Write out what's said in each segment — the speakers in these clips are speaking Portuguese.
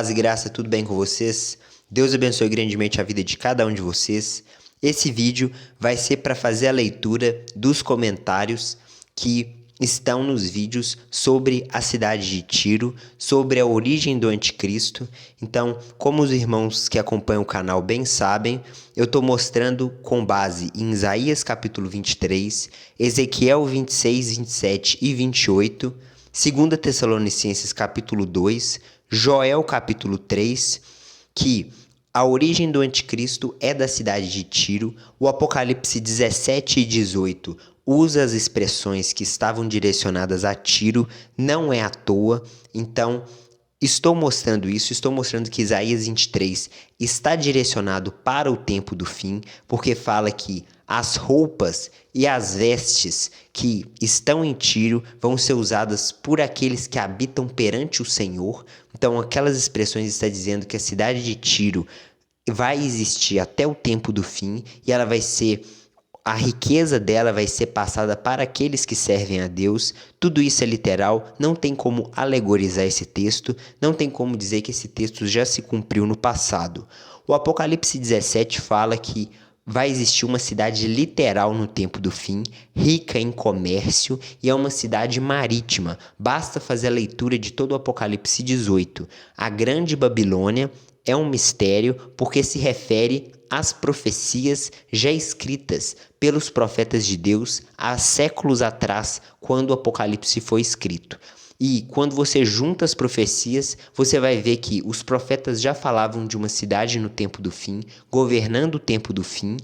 Paz e graça, tudo bem com vocês? Deus abençoe grandemente a vida de cada um de vocês. Esse vídeo vai ser para fazer a leitura dos comentários que estão nos vídeos sobre a cidade de Tiro, sobre a origem do anticristo. Então, como os irmãos que acompanham o canal bem sabem, eu estou mostrando com base em Isaías capítulo 23, Ezequiel 26, 27 e 28, 2 Tessalonicenses capítulo 2, Joel capítulo 3, que a origem do anticristo é da cidade de Tiro. O Apocalipse 17 e 18 usa as expressões que estavam direcionadas a Tiro, não é à toa. Então, estou mostrando isso, estou mostrando que Isaías 23 está direcionado para o tempo do fim, porque fala que as roupas e as vestes que estão em Tiro vão ser usadas por aqueles que habitam perante o Senhor. Então, aquelas expressões estão dizendo que a cidade de Tiro vai existir até o tempo do fim e ela vai ser... A riqueza dela vai ser passada para aqueles que servem a Deus. Tudo isso é literal, não tem como alegorizar esse texto, não tem como dizer que esse texto já se cumpriu no passado. O Apocalipse 17 fala que vai existir uma cidade literal no tempo do fim, rica em comércio, e é uma cidade marítima. Basta fazer a leitura de todo o Apocalipse 18. A Grande Babilônia é um mistério porque se refere às profecias já escritas pelos profetas de Deus há séculos atrás, quando o Apocalipse foi escrito. E quando você junta as profecias, você vai ver que os profetas já falavam de uma cidade no tempo do fim, governando o tempo do fim,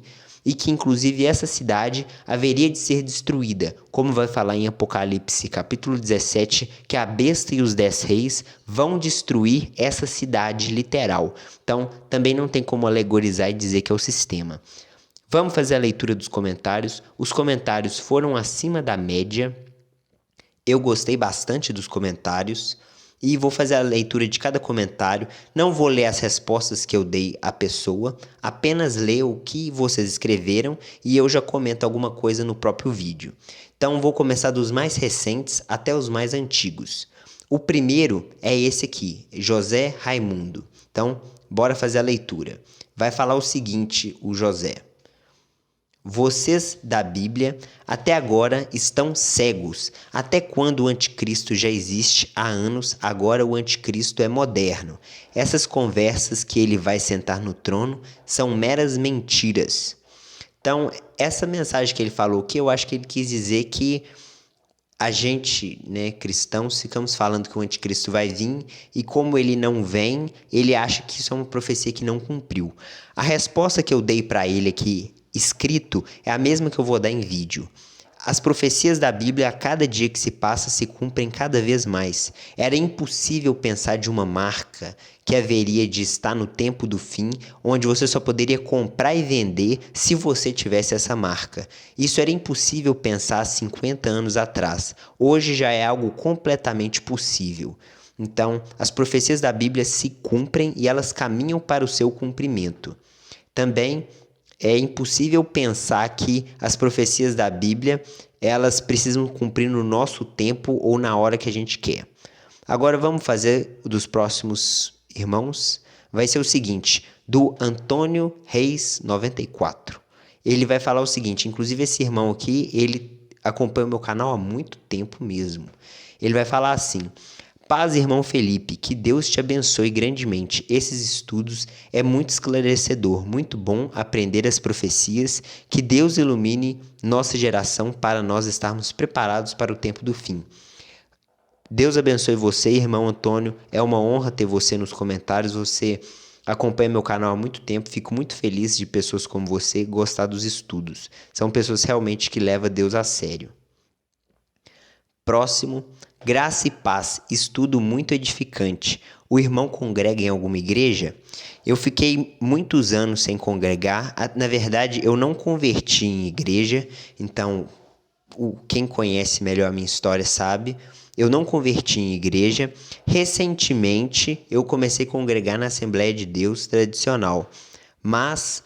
e que inclusive essa cidade haveria de ser destruída, como vai falar em Apocalipse capítulo 17, que a besta e os 10 reis vão destruir essa cidade literal. Então, também não tem como alegorizar e dizer que é o sistema. Vamos fazer a leitura dos comentários. Os comentários foram acima da média. Eu gostei bastante dos comentários e vou fazer a leitura de cada comentário. Não vou ler as respostas que eu dei à pessoa, apenas ler o que vocês escreveram e eu já comento alguma coisa no próprio vídeo. Então vou começar dos mais recentes até os mais antigos. O primeiro é esse aqui, José Raimundo. Então, bora fazer a leitura. Vai falar o seguinte, o José: vocês da Bíblia até agora estão cegos. Até quando o anticristo já existe há anos, agora o anticristo é moderno. Essas conversas que ele vai sentar no trono são meras mentiras. Então, essa mensagem que ele falou aqui, eu acho que ele quis dizer que a gente, né, cristãos, ficamos falando que o anticristo vai vir e como ele não vem, ele acha que isso é uma profecia que não cumpriu. A resposta que eu dei para ele aqui, escrito, é a mesma que eu vou dar em vídeo. As profecias da Bíblia, a cada dia que se passa, se cumprem cada vez mais. Era impossível pensar de uma marca que haveria de estar no tempo do fim, onde você só poderia comprar e vender se você tivesse essa marca. Isso era impossível pensar há 50 anos atrás. Hoje já é algo completamente possível. Então, as profecias da Bíblia se cumprem e elas caminham para o seu cumprimento. Também é impossível pensar que as profecias da Bíblia elas precisam cumprir no nosso tempo ou na hora que a gente quer. Agora vamos fazer dos próximos irmãos. Vai ser o seguinte, do Antônio Reis 94. Ele vai falar o seguinte, inclusive esse irmão aqui, ele acompanha o meu canal há muito tempo mesmo. Ele vai falar assim: paz, irmão Felipe, que Deus te abençoe grandemente. Esses estudos é muito esclarecedor, muito bom aprender as profecias. Que Deus ilumine nossa geração para nós estarmos preparados para o tempo do fim. Deus abençoe você, irmão Antônio. É uma honra ter você nos comentários. Você acompanha meu canal há muito tempo. Fico muito feliz de pessoas como você gostar dos estudos. São pessoas realmente que levam Deus a sério. Próximo, graça e paz, estudo muito edificante. O irmão congrega em alguma igreja? Eu fiquei muitos anos sem congregar. Na verdade, eu não converti em igreja, então quem conhece melhor a minha história sabe. Eu não converti em igreja. Recentemente, eu comecei a congregar na Assembleia de Deus tradicional. Mas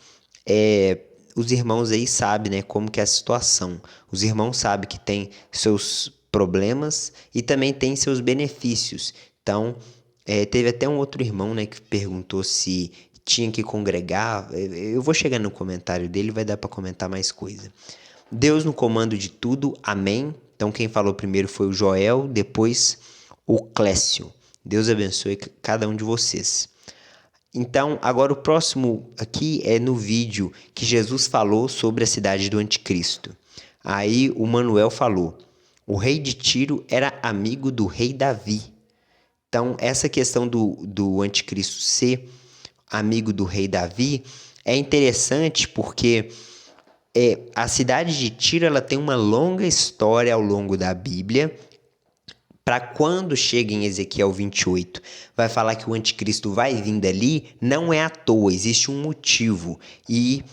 os irmãos aí sabem, né, como que é a situação. Os irmãos sabem que tem seus problemas e também tem seus benefícios. Então, Teve até um outro irmão, né, que perguntou se tinha que congregar. Eu vou chegar no comentário dele, vai dar para comentar mais coisa. Deus no comando de tudo, amém. Então quem falou primeiro foi o Joel, depois o Clécio. Deus abençoe cada um de vocês. Então, agora o próximo aqui é no vídeo que Jesus falou sobre a cidade do anticristo. Aí o Manuel falou: o rei de Tiro era amigo do rei Davi. Então, essa questão do anticristo ser amigo do rei Davi é interessante porque a cidade de Tiro ela tem uma longa história ao longo da Bíblia. Para quando chega em Ezequiel 28, vai falar que o anticristo vai vir dali, não é à toa, existe um motivo. E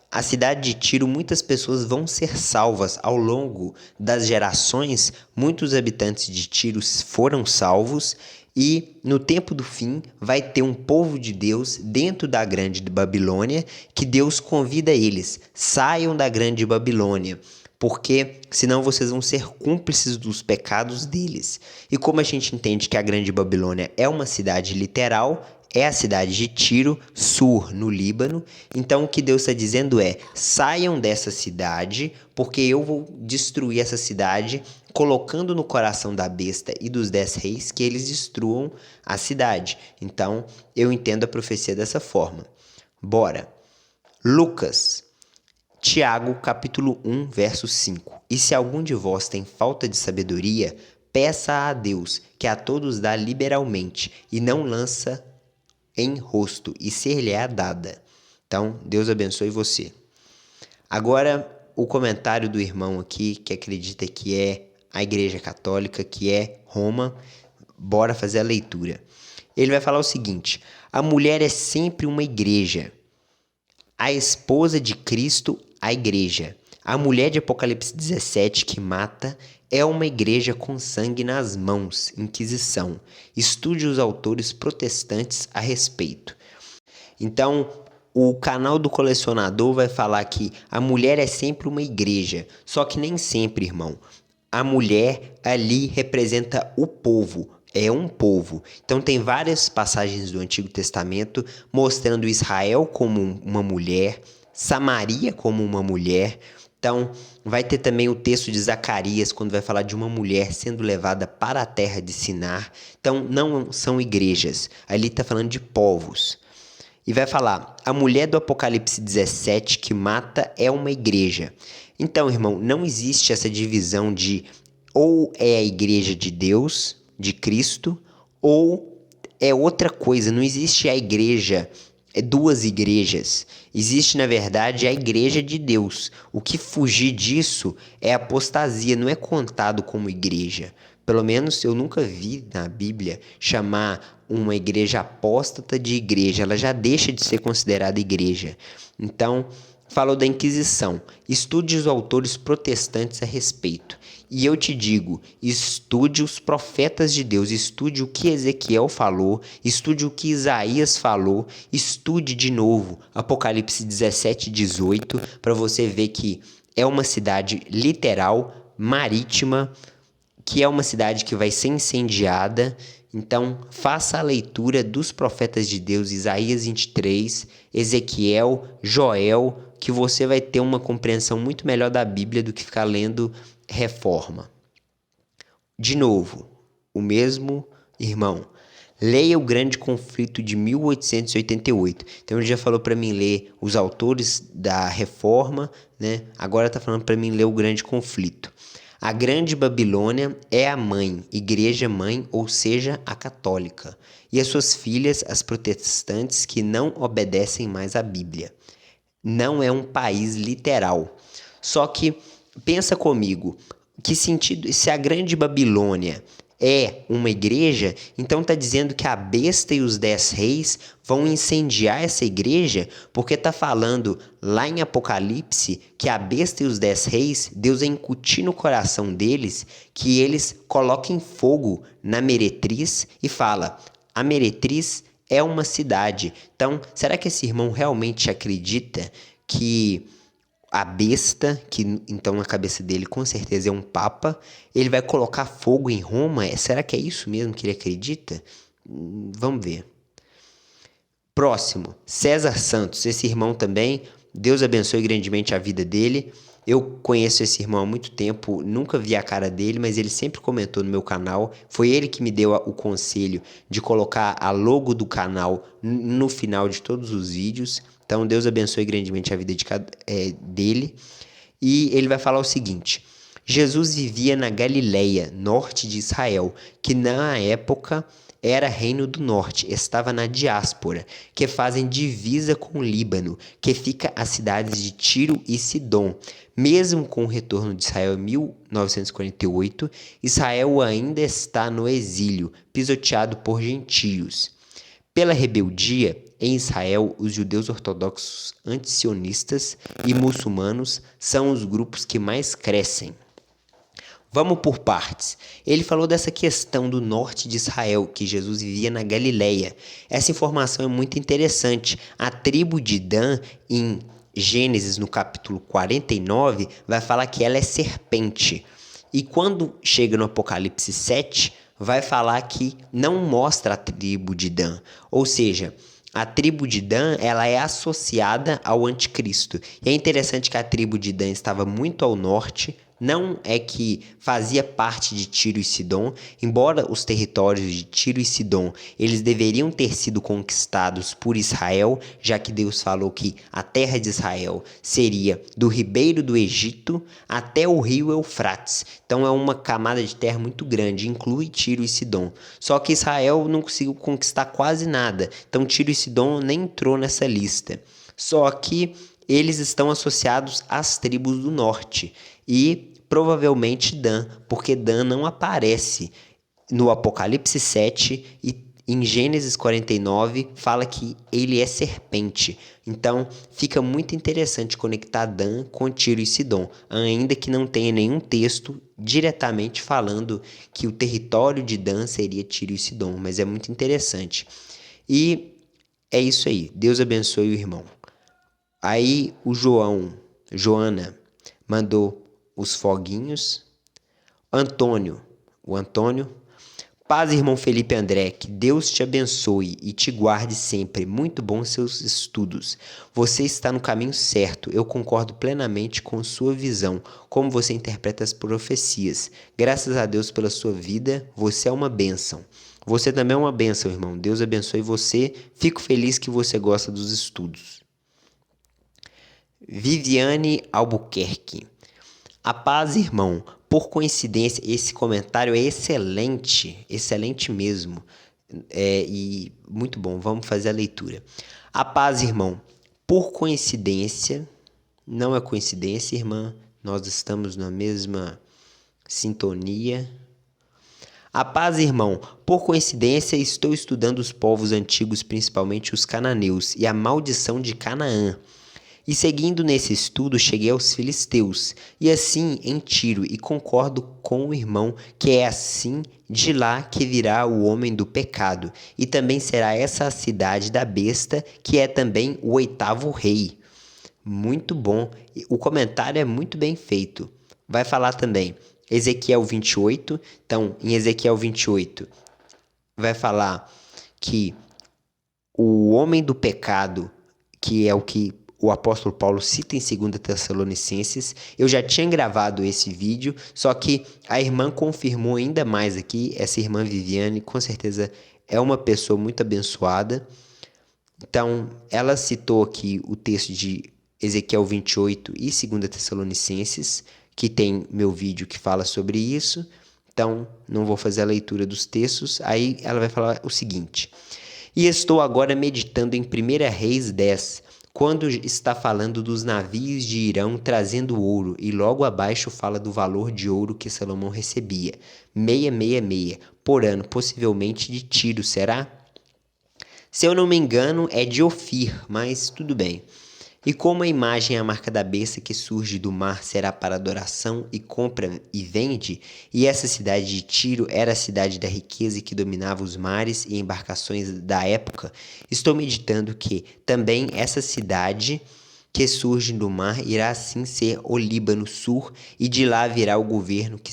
a cidade de Tiro, muitas pessoas vão ser salvas ao longo das gerações. Muitos habitantes de Tiro foram salvos e no tempo do fim vai ter um povo de Deus dentro da grande Babilônia que Deus convida eles, saiam da grande Babilônia, porque senão vocês vão ser cúmplices dos pecados deles. E como a gente entende que a grande Babilônia é uma cidade literal, é a cidade de Tiro, Sur, no Líbano. Então o que Deus está dizendo é: saiam dessa cidade, porque eu vou destruir essa cidade, colocando no coração da besta e dos 10 reis que eles destruam a cidade. Então eu entendo a profecia dessa forma. Bora. Lucas. Tiago, capítulo 1, verso 5. E se algum de vós tem falta de sabedoria, peça a Deus, que a todos dá liberalmente, e não lança em rosto, e ser-lhe-á dada. Então, Deus abençoe você. Agora, o comentário do irmão aqui, que acredita que é a Igreja Católica, que é Roma. Bora fazer a leitura. Ele vai falar o seguinte: a mulher é sempre uma igreja. A esposa de Cristo, a igreja. A mulher de Apocalipse 17 que mata é uma igreja com sangue nas mãos, Inquisição. Estude os autores protestantes a respeito. Então, o canal do colecionador vai falar que a mulher é sempre uma igreja, só que nem sempre, irmão. A mulher ali representa o povo. É um povo. Então tem várias passagens do Antigo Testamento mostrando Israel como uma mulher, Samaria como uma mulher. Então vai ter também o texto de Zacarias, quando vai falar de uma mulher sendo levada para a terra de Sinar. Então não são igrejas, ali está falando de povos. E vai falar, a mulher do Apocalipse 17 que mata é uma igreja. Então, irmão, não existe essa divisão de ou é a igreja de Deus, de Cristo, ou é outra coisa. Não existe a igreja, duas igrejas. Existe, na verdade, a igreja de Deus. O que fugir disso é apostasia, não é contado como igreja. Pelo menos eu nunca vi na Bíblia chamar uma igreja apóstata de igreja. Ela já deixa de ser considerada igreja. Então, falou da Inquisição. Estude os autores protestantes a respeito. E eu te digo, estude os profetas de Deus, estude o que Ezequiel falou, estude o que Isaías falou, estude de novo Apocalipse 17 e 18, para você ver que é uma cidade literal, marítima, que é uma cidade que vai ser incendiada. Então, faça a leitura dos profetas de Deus, Isaías 23, Ezequiel, Joel, que você vai ter uma compreensão muito melhor da Bíblia do que ficar lendo Reforma. De novo, o mesmo irmão. Leia o Grande Conflito de 1888. Então ele já falou para mim ler os autores da Reforma, né? Agora está falando para mim ler o Grande Conflito. A Grande Babilônia é a mãe, igreja mãe, ou seja, a católica, e as suas filhas, as protestantes, que não obedecem mais à Bíblia. Não é um país literal. Só que, pensa comigo, que sentido, se a Grande Babilônia é uma igreja, então está dizendo que a besta e os 10 reis vão incendiar essa igreja, porque está falando lá em Apocalipse que a besta e os 10 reis, Deus vai incutir no coração deles que eles coloquem fogo na meretriz e fala, a meretriz é uma cidade. Então, será que esse irmão realmente acredita que a besta, que então na cabeça dele com certeza é um papa, ele vai colocar fogo em Roma? Será que é isso mesmo que ele acredita? Vamos ver. Próximo, César Santos, esse irmão também, Deus abençoe grandemente a vida dele. Eu conheço esse irmão há muito tempo, nunca vi a cara dele, mas ele sempre comentou no meu canal. Foi ele que me deu o conselho de colocar a logo do canal no final de todos os vídeos. Então, Deus abençoe grandemente a vida dele. E ele vai falar o seguinte: Jesus vivia na Galileia, norte de Israel, que na época era reino do norte, estava na diáspora, que fazem divisa com o Líbano, que fica as cidades de Tiro e Sidom. Mesmo com o retorno de Israel em 1948, Israel ainda está no exílio, pisoteado por gentios. Pela rebeldia, em Israel, os judeus ortodoxos antisionistas e muçulmanos são os grupos que mais crescem. Vamos por partes. Ele falou dessa questão do norte de Israel, que Jesus vivia na Galileia. Essa informação é muito interessante. A tribo de Dan, em Gênesis, no capítulo 49, vai falar que ela é serpente. E quando chega no Apocalipse 7, vai falar que não mostra a tribo de Dan. Ou seja, a tribo de Dan, ela é associada ao anticristo. E é interessante que a tribo de Dan estava muito ao norte, não é que fazia parte de Tiro e Sidom, embora os territórios de Tiro e Sidom, eles deveriam ter sido conquistados por Israel, já que Deus falou que a terra de Israel seria do ribeiro do Egito até o rio Eufrates. Então é uma camada de terra muito grande, inclui Tiro e Sidom. Só que Israel não conseguiu conquistar quase nada, então Tiro e Sidom nem entrou nessa lista. Só que eles estão associados às tribos do norte e provavelmente Dan, porque Dan não aparece no Apocalipse 7 e em Gênesis 49 fala que ele é serpente. Então fica muito interessante conectar Dan com Tiro e Sidom, ainda que não tenha nenhum texto diretamente falando que o território de Dan seria Tiro e Sidom, mas é muito interessante. E é isso aí. Deus abençoe o irmão. Aí o Joana, mandou os foguinhos. O Antônio. Paz, irmão Felipe André, que Deus te abençoe e te guarde sempre. Muito bons seus estudos. Você está no caminho certo. Eu concordo plenamente com sua visão, como você interpreta as profecias. Graças a Deus pela sua vida, você é uma bênção. Você também é uma bênção, irmão. Deus abençoe você. Fico feliz que você gosta dos estudos. Viviane Albuquerque. A paz, irmão. Por coincidência, esse comentário é excelente, excelente mesmo. E muito bom, vamos fazer a leitura. A paz, irmão. Por coincidência, não é coincidência, irmã, nós estamos na mesma sintonia. A paz, irmão. Por coincidência, estou estudando os povos antigos, principalmente os cananeus, e a maldição de Canaã. E seguindo nesse estudo, cheguei aos filisteus, e assim em Tiro, e concordo com o irmão que é assim de lá que virá o homem do pecado, e também será essa a cidade da besta, que é também o 8º rei. Muito bom, o comentário é muito bem feito. Vai falar também Ezequiel 28, então em Ezequiel 28 vai falar que o homem do pecado, que é o que o apóstolo Paulo cita em 2 Tessalonicenses. Eu já tinha gravado esse vídeo, só que a irmã confirmou ainda mais aqui. Essa irmã Viviane, com certeza, é uma pessoa muito abençoada. Então, ela citou aqui o texto de Ezequiel 28 e 2 Tessalonicenses, que tem meu vídeo que fala sobre isso. Então, não vou fazer a leitura dos textos. Aí ela vai falar o seguinte: e estou agora meditando em 1 Reis 10, quando está falando dos navios de Irão trazendo ouro, e logo abaixo fala do valor de ouro que Salomão recebia, 666 por ano, possivelmente de Tiro, será? Se eu não me engano, é de Ofir, mas tudo bem. E como a imagem é a marca da besta que surge do mar será para adoração e compra e vende, e essa cidade de Tiro era a cidade da riqueza que dominava os mares e embarcações da época, estou meditando que também essa cidade que surge do mar irá assim ser o Líbano Sur, e de lá virá o governo que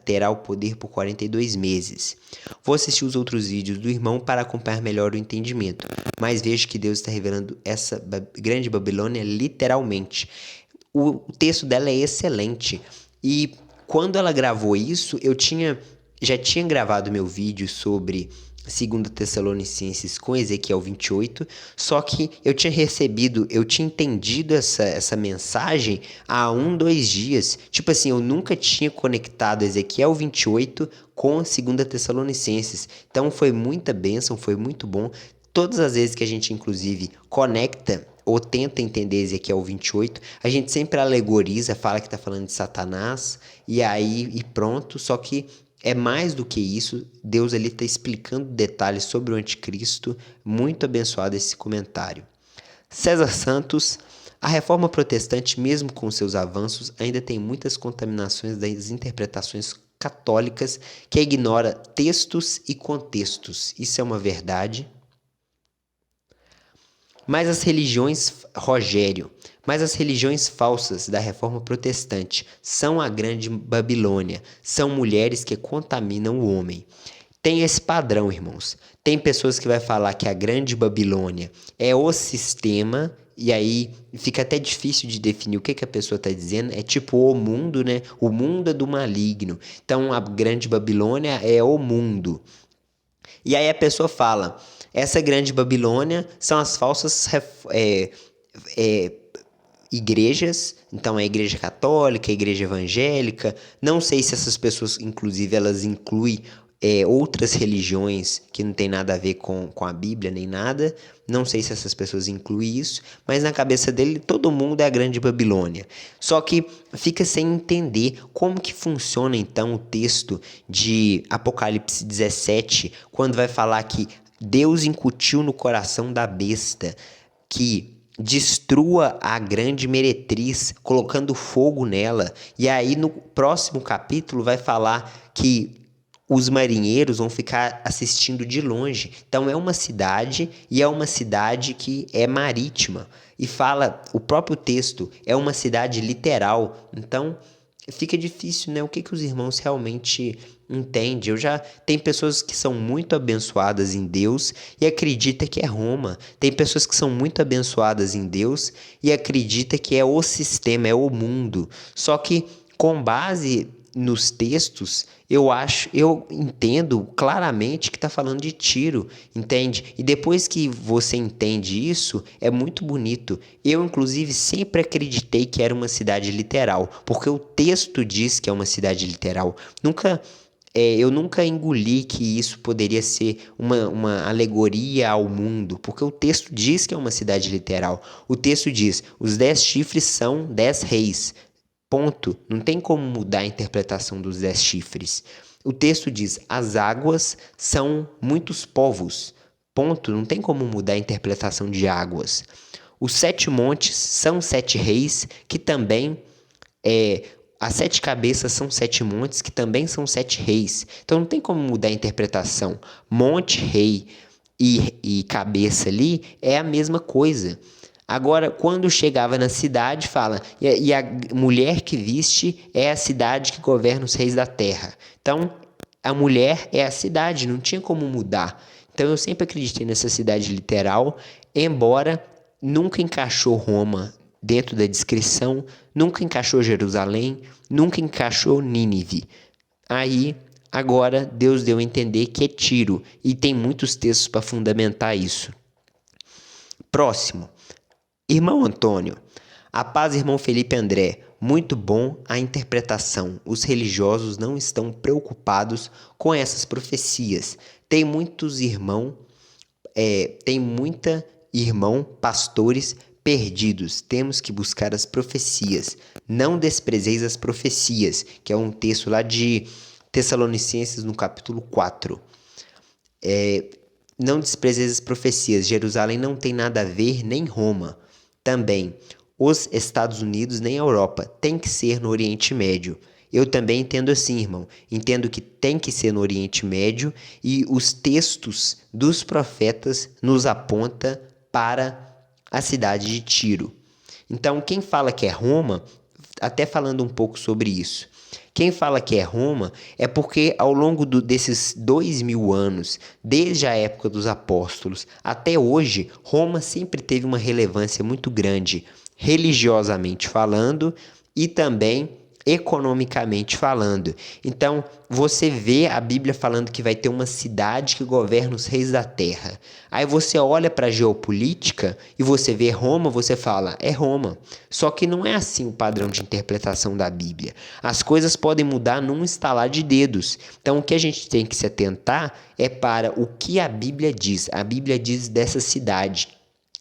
terá o poder por 42 meses. Vou assistir os outros vídeos do irmão para acompanhar melhor o entendimento, mas vejo que Deus está revelando essa grande Babilônia literalmente. O texto dela é excelente, e quando ela gravou isso, já tinha gravado meu vídeo sobre 2 Tessalonicenses com Ezequiel 28, só que eu tinha entendido essa mensagem há 2 dias. Tipo assim, eu nunca tinha conectado Ezequiel 28 com 2 Tessalonicenses. Então foi muita bênção, foi muito bom. Todas as vezes que a gente, inclusive, conecta ou tenta entender Ezequiel 28, a gente sempre alegoriza, fala que está falando de Satanás, e pronto, só que é mais do que isso. Deus ali está explicando detalhes sobre o anticristo. Muito abençoado esse comentário. César Santos: a reforma protestante, mesmo com seus avanços, ainda tem muitas contaminações das interpretações católicas que ignora textos e contextos. Isso é uma verdade. Mas as religiões falsas da reforma protestante são a grande Babilônia, são mulheres que contaminam o homem. Tem esse padrão, irmãos. Tem pessoas que vai falar que a grande Babilônia é o sistema, e aí fica até difícil de definir o que a pessoa está dizendo. É tipo o mundo, né? O mundo é do maligno. Então a grande Babilônia é o mundo. E aí a pessoa fala: essa grande Babilônia são as falsas igrejas, então a igreja católica, a igreja evangélica. Não sei se essas pessoas, inclusive, elas incluem outras religiões que não tem nada a ver com a Bíblia nem nada. Não sei se essas pessoas incluem isso, mas na cabeça dele todo mundo é a grande Babilônia. Só que fica sem entender como que funciona então o texto de Apocalipse 17, quando vai falar que Deus incutiu no coração da besta que destrua a grande meretriz, colocando fogo nela. E aí no próximo capítulo vai falar que os marinheiros vão ficar assistindo de longe. Então é uma cidade, e é uma cidade que é marítima. E fala, o próprio texto é uma cidade literal. Então fica difícil, né? O que os irmãos realmente entendem? Tem pessoas que são muito abençoadas em Deus e acredita que é Roma. Tem pessoas que são muito abençoadas em Deus e acredita que é o sistema, é o mundo. Só que com base nos textos, eu entendo claramente que está falando de Tiro, entende? E depois que você entende isso, é muito bonito. Eu, inclusive, sempre acreditei que era uma cidade literal, porque o texto diz que é uma cidade literal. Eu nunca engoli que isso poderia ser uma alegoria ao mundo, porque o texto diz que é uma cidade literal. O texto diz: os 10 chifres são 10 reis. Ponto. Não tem como mudar a interpretação dos 10 chifres. O texto diz: as águas são muitos povos. Ponto. Não tem como mudar a interpretação de águas. Os 7 montes são 7 reis, que também as 7 cabeças são 7 montes, que também são 7 reis. Então não tem como mudar a interpretação. Monte, rei e cabeça ali é a mesma coisa. Agora, quando chegava na cidade, fala: e a mulher que viste é a cidade que governa os reis da terra. Então, a mulher é a cidade, não tinha como mudar. Então, eu sempre acreditei nessa cidade literal, embora nunca encaixou Roma dentro da descrição, nunca encaixou Jerusalém, nunca encaixou Nínive. Aí, agora, Deus deu a entender que é Tiro, e tem muitos textos para fundamentar isso. Próximo. Irmão Antônio: a paz, irmão Felipe André. Muito bom a interpretação. Os religiosos não estão preocupados com essas profecias. Tem pastores perdidos. Temos que buscar as profecias. Não desprezeis as profecias, que é um texto lá de Tessalonicenses no capítulo 4. Não desprezeis as profecias. Jerusalém não tem nada a ver, nem Roma. Também, os Estados Unidos nem a Europa, tem que ser no Oriente Médio. Eu também entendo assim, irmão. Entendo que tem que ser no Oriente Médio, e os textos dos profetas nos apontam para a cidade de Tiro. Então, quem fala que é Roma, até falando um pouco sobre isso, quem fala que é Roma é porque ao longo desses 2000 anos, desde a época dos apóstolos até hoje, Roma sempre teve uma relevância muito grande, religiosamente falando e também economicamente falando. Então, você vê a Bíblia falando que vai ter uma cidade que governa os reis da terra. Aí você olha para a geopolítica e você vê Roma, você fala, é Roma. Só que não é assim o padrão de interpretação da Bíblia. As coisas podem mudar num estalar de dedos. Então, o que a gente tem que se atentar é para o que a Bíblia diz. A Bíblia diz dessa cidade.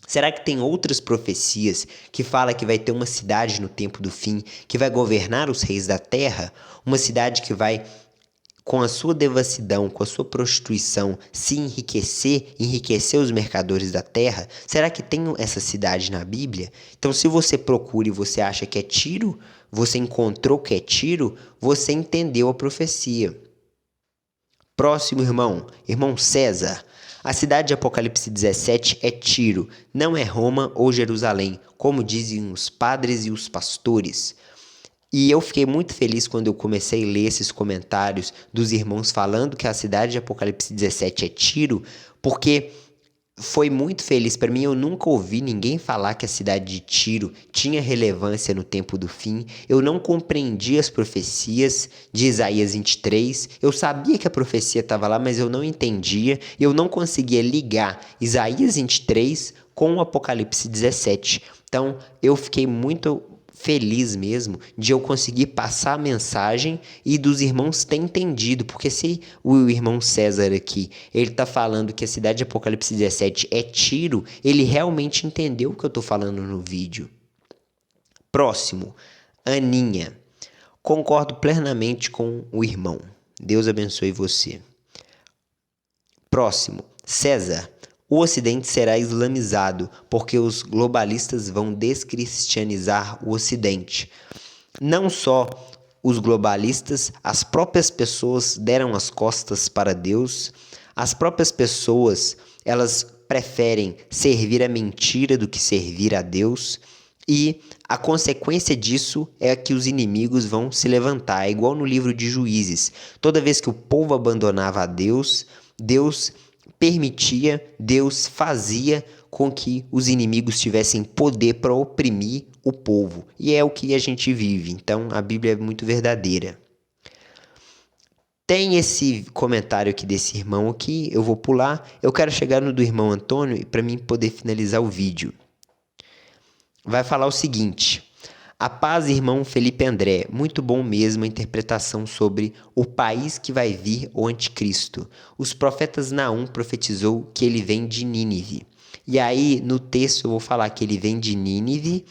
Será que tem outras profecias que fala que vai ter uma cidade no tempo do fim que vai governar os reis da terra? Uma cidade que vai, com a sua devassidão, com a sua prostituição, se enriquecer os mercadores da terra? Será que tem essa cidade na Bíblia? Então, se você procura e você acha que é Tiro, você encontrou que é Tiro, você entendeu a profecia. Próximo irmão César. A cidade de Apocalipse 17 é Tiro, não é Roma ou Jerusalém, como dizem os padres e os pastores. E eu fiquei muito feliz quando eu comecei a ler esses comentários dos irmãos falando que a cidade de Apocalipse 17 é Tiro, porque foi muito feliz para mim. Eu nunca ouvi ninguém falar que a cidade de Tiro tinha relevância no tempo do fim. Eu não compreendi as profecias de Isaías 23. Eu sabia que a profecia estava lá, mas eu não entendia. Eu não conseguia ligar Isaías 23 com o Apocalipse 17. Então, eu fiquei muito feliz mesmo de eu conseguir passar a mensagem e dos irmãos terem entendido, porque se o irmão César aqui, ele tá falando que a cidade de Apocalipse 17 é Tiro, ele realmente entendeu o que eu tô falando no vídeo. Próximo, Aninha. Concordo plenamente com o irmão. Deus abençoe você. Próximo, César. O Ocidente será islamizado, porque os globalistas vão descristianizar o Ocidente. Não só os globalistas, as próprias pessoas deram as costas para Deus. As próprias pessoas, elas preferem servir a mentira do que servir a Deus. E a consequência disso é que os inimigos vão se levantar. É igual no livro de Juízes. Toda vez que o povo abandonava a Deus, Deus permitia, Deus fazia com que os inimigos tivessem poder para oprimir o povo. E é o que a gente vive. Então, a Bíblia é muito verdadeira. Tem esse comentário aqui desse irmão aqui, eu vou pular. Eu quero chegar no do irmão Antônio para mim poder finalizar o vídeo. Vai falar o seguinte: a paz, irmão Felipe André, muito bom mesmo a interpretação sobre o país que vai vir, o anticristo. Os profetas Naum profetizou que ele vem de Nínive. E aí, no texto, eu vou falar que ele vem de Nínive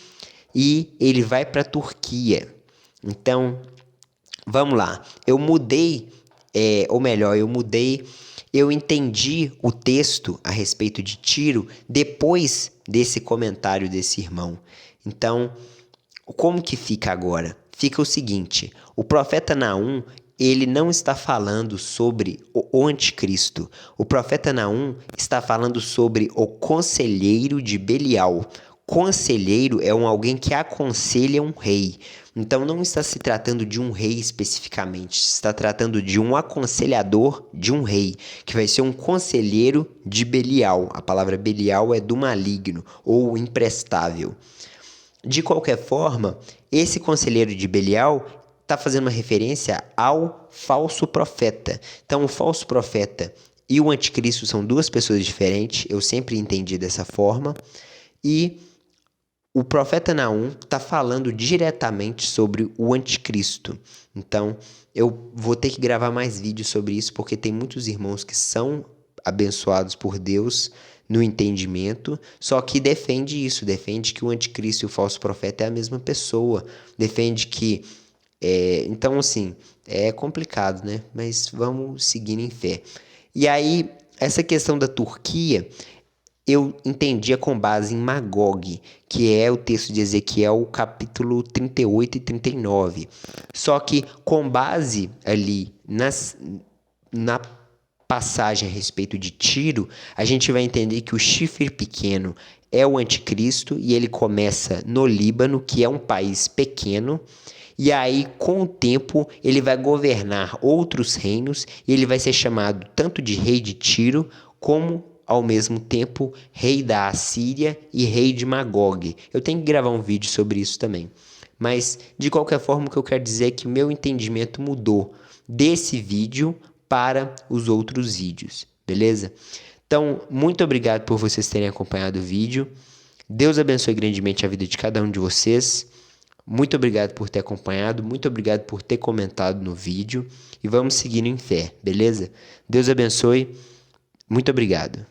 e ele vai para a Turquia. Então, vamos lá. Eu entendi o texto a respeito de Tiro depois desse comentário desse irmão. Então, como que fica agora? Fica o seguinte: o profeta Naum, ele não está falando sobre o anticristo. O profeta Naum está falando sobre o conselheiro de Belial. Conselheiro é alguém que aconselha um rei. Então não está se tratando de um rei especificamente, se está tratando de um aconselhador de um rei, que vai ser um conselheiro de Belial. A palavra Belial é do maligno ou imprestável. De qualquer forma, esse conselheiro de Belial está fazendo uma referência ao falso profeta. Então, o falso profeta e o anticristo são duas pessoas diferentes, eu sempre entendi dessa forma. E o profeta Naum está falando diretamente sobre o anticristo. Então, eu vou ter que gravar mais vídeos sobre isso, porque tem muitos irmãos que são abençoados por Deus no entendimento, só que defende que o anticristo e o falso profeta é a mesma pessoa, defende que... então, assim, é complicado, né? Mas vamos seguir em fé. E aí, essa questão da Turquia, eu entendia com base em Magog, que é o texto de Ezequiel, capítulo 38 e 39. Só que com base ali na passagem a respeito de Tiro, a gente vai entender que o chifre pequeno é o anticristo e ele começa no Líbano, que é um país pequeno, e aí com o tempo ele vai governar outros reinos e ele vai ser chamado tanto de rei de Tiro como ao mesmo tempo rei da Assíria e rei de Magog. Eu tenho que gravar um vídeo sobre isso também. Mas de qualquer forma o que eu quero dizer é que meu entendimento mudou desse vídeo para os outros vídeos, beleza? Então, muito obrigado por vocês terem acompanhado o vídeo. Deus abençoe grandemente a vida de cada um de vocês. Muito obrigado por ter acompanhado, muito obrigado por ter comentado no vídeo e vamos seguindo em fé, beleza? Deus abençoe, muito obrigado.